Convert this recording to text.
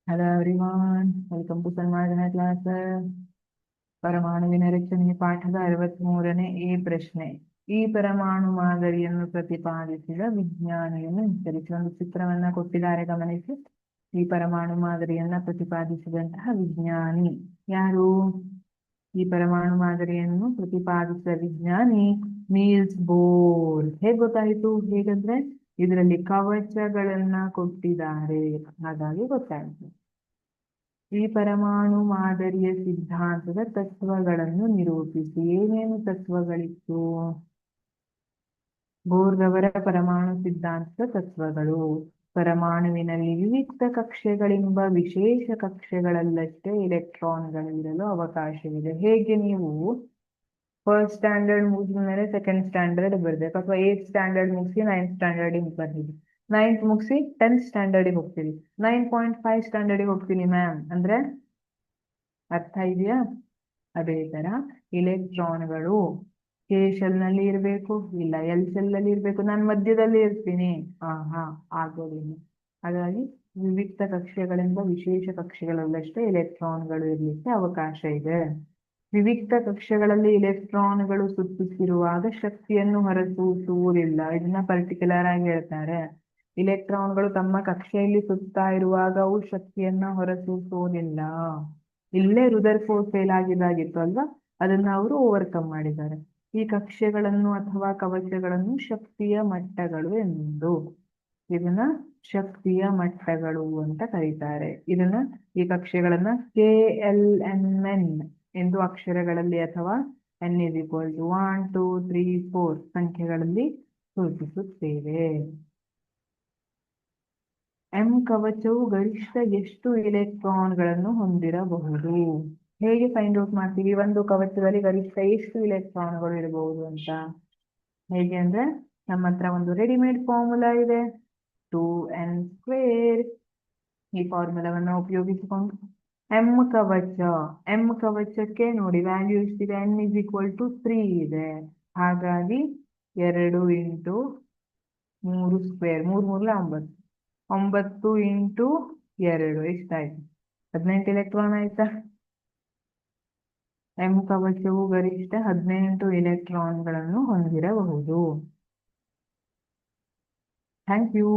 Hello everyone, welcome to Sanmarjana class. ಪರಮಾಣುವಿನ ರಚನೆ ಪಾಠದ 63ನೇ ಈ ಪ್ರಶ್ನೆ. ಈ ಪರಮಾಣು ಮಾದರಿಯನ್ನು ಪ್ರತಿಪಾದಿಸಿದ ವಿಜ್ಞಾನಿಯನ್ನು ಹೆಸರಿಸಿ. ಒಂದು ಚಿತ್ರವನ್ನ ಕೊಟ್ಟಿದ್ದಾರೆ, ಗಮನಿಸಿ. ಈ ಪರಮಾಣು ಮಾದರಿಯನ್ನ ಪ್ರತಿಪಾದಿಸಿದಂತಹ ವಿಜ್ಞಾನಿ ಯಾರು? ಈ ಪರಮಾಣು ಮಾದರಿಯನ್ನು ಪ್ರತಿಪಾದಿಸಿದ ವಿಜ್ಞಾನಿ ನೀಲ್ಸ್ ಬೋರ್. ಹೇಗೆ ಗೊತ್ತಾಯಿತು? ಹೇಗಂದ್ರೆ ಇದರಲ್ಲಿ ಕವಚಗಳನ್ನ ಕೊಟ್ಟಿದ್ದಾರೆ, ಹಾಗಾಗಿ ಗೊತ್ತಾಯಿತು. ಈ ಪರಮಾಣು ಮಾದರಿಯ ಸಿದ್ಧಾಂತದ ತತ್ವಗಳನ್ನು ನಿರೂಪಿಸಿ. ಏನೇನು ತತ್ವಗಳಿತ್ತು? ಬೋರ್ರವರ ಪರಮಾಣು ಸಿದ್ಧಾಂತದ ತತ್ವಗಳು: ಪರಮಾಣುವಿನಲ್ಲಿ ವಿವಿಧ ಕಕ್ಷೆಗಳೆಂಬ ವಿಶೇಷ ಕಕ್ಷೆಗಳಲ್ಲಷ್ಟೇ ಇಲೆಕ್ಟ್ರಾನ್ಗಳಿರಲು ಅವಕಾಶವಿದೆ. ಹೇಗೆ ನೀವು ಫಸ್ಟ್ ಸ್ಟ್ಯಾಂಡರ್ಡ್ ಮುಗಿದ ಮೇಲೆ ಸೆಕೆಂಡ್ ಸ್ಟ್ಯಾಂಡರ್ಡ್ ಬರ್ಬೇಕು, ಅಥವಾ 8th ಸ್ಟ್ಯಾಂಡರ್ಡ್ ಮುಗಿಸಿ 9th ಸ್ಟ್ಯಾಂಡರ್ಡಿಗೆ ಬರ್ತೀವಿ, 9th ಮುಗಿಸಿ 10th ಸ್ಟ್ಯಾಂಡರ್ಡಿಗೆ ಹೋಗ್ತೀವಿ, 9.5 ಸ್ಟ್ಯಾಂಡರ್ಡಿಗೆ ಹೋಗ್ತೀನಿ ಮ್ಯಾಮ್ ಅಂದ್ರೆ ಅರ್ಥ ಇದೆಯಾ? ಅದೇ ತರ ಇಲೆಕ್ಟ್ರಾನ್ಗಳು ಕೆ ಶೆಲ್ ನಲ್ಲಿ ಇರಬೇಕು, ಇಲ್ಲ ಎಲ್ ಶೆಲ್ ನಲ್ಲಿ ಇರ್ಬೇಕು, ನಾನು ಮಧ್ಯದಲ್ಲಿ ಇರ್ತೀನಿ, ಆಗೋದಿಲ್ಲ. ಹಾಗಾಗಿ ವಿವಿಧ ಕಕ್ಷೆಗಳೆಂಬ ವಿಶೇಷ ಕಕ್ಷೆಗಳಲ್ಲಷ್ಟೇ ಇಲೆಕ್ಟ್ರಾನ್ಗಳು ಇರ್ಲಿಕ್ಕೆ ಅವಕಾಶ ಇದೆ. ವಿವಿಧ ಕಕ್ಷೆಗಳಲ್ಲಿ ಇಲೆಕ್ಟ್ರಾನ್ಗಳು ಸುತ್ತುತ್ತಿರುವಾಗ ಶಕ್ತಿಯನ್ನು ಹೊರಸೂಸುವುದಿಲ್ಲ. ಇದನ್ನ ಪರ್ಟಿಕ್ಯುಲರ್ ಆಗಿ ಹೇಳ್ತಾರೆ. ಇಲೆಕ್ಟ್ರಾನ್ಗಳು ತಮ್ಮ ಕಕ್ಷೆಯಲ್ಲಿ ಸುತ್ತಾ ಇರುವಾಗ ಅವು ಶಕ್ತಿಯನ್ನ ಹೊರಸೂಸುವುದಿಲ್ಲ. ಇಲ್ಲೇ ರುದರ್ಫೋರ್ಡ್ ಫೇಲ್ ಆಗಿದ್ದಾಗಿತ್ತು ಅಲ್ವಾ, ಅದನ್ನ ಅವರು ಓವರ್ಕಮ್ ಮಾಡಿದ್ದಾರೆ. ಈ ಕಕ್ಷೆಗಳನ್ನು ಅಥವಾ ಕವಚಗಳನ್ನು ಶಕ್ತಿಯ ಮಟ್ಟಗಳು ಎಂದು, ಇದನ್ನ ಶಕ್ತಿಯ ಮಟ್ಟಗಳು ಅಂತ ಕರೀತಾರೆ. ಈ ಕಕ್ಷೆಗಳನ್ನ KLMN ಎಂದು ಅಕ್ಷರಗಳಲ್ಲಿ ಅಥವಾ n = 1 2 3 4 ಸಂಖ್ಯೆಗಳಲ್ಲಿ ಸೂಚಿಸುತ್ತೇವೆ. ಎಂ ಕವಚವು ಗರಿಷ್ಠ ಎಷ್ಟು ಇಲೆಕ್ಟ್ರಾನ್ಗಳನ್ನು ಹೊಂದಿರಬಹುದು? ಹೇಗೆ ಫೈಂಡ್ ಔಟ್ ಮಾಡ್ತೀವಿ ಒಂದು ಕವಚದಲ್ಲಿ ಗರಿಷ್ಠ ಎಷ್ಟು ಇಲೆಕ್ಟ್ರಾನ್ಗಳು ಇರಬಹುದು ಅಂತ? ಹೇಗೆ ಅಂದ್ರೆ ನಮ್ಮ ಹತ್ರ ಒಂದು ರೆಡಿಮೇಡ್ ಫಾರ್ಮುಲಾ ಇದೆ, 2n². ಈ ಫಾರ್ಮುಲಾವನ್ನು ಉಪಯೋಗಿಸಿಕೊಂಡು ಎಂ ಕವಚಕ್ಕೆ ನೋಡಿ ವ್ಯಾಲ್ಯೂ ಎಷ್ಟಿದೆ? n = 3 ಇದೆ. ಹಾಗಾಗಿ 2 × 3² 3 3 9 9 × 2 ಎಷ್ಟಾಯ್ತು? 18 ಎಲೆಕ್ಟ್ರಾನ್ ಆಯ್ತಾ? ಎಂ ಕವಚವು ಗರಿಷ್ಠ 18 ಇಲೆಕ್ಟ್ರಾನ್ಗಳನ್ನು ಹೊಂದಿರಬಹುದು. Thank you.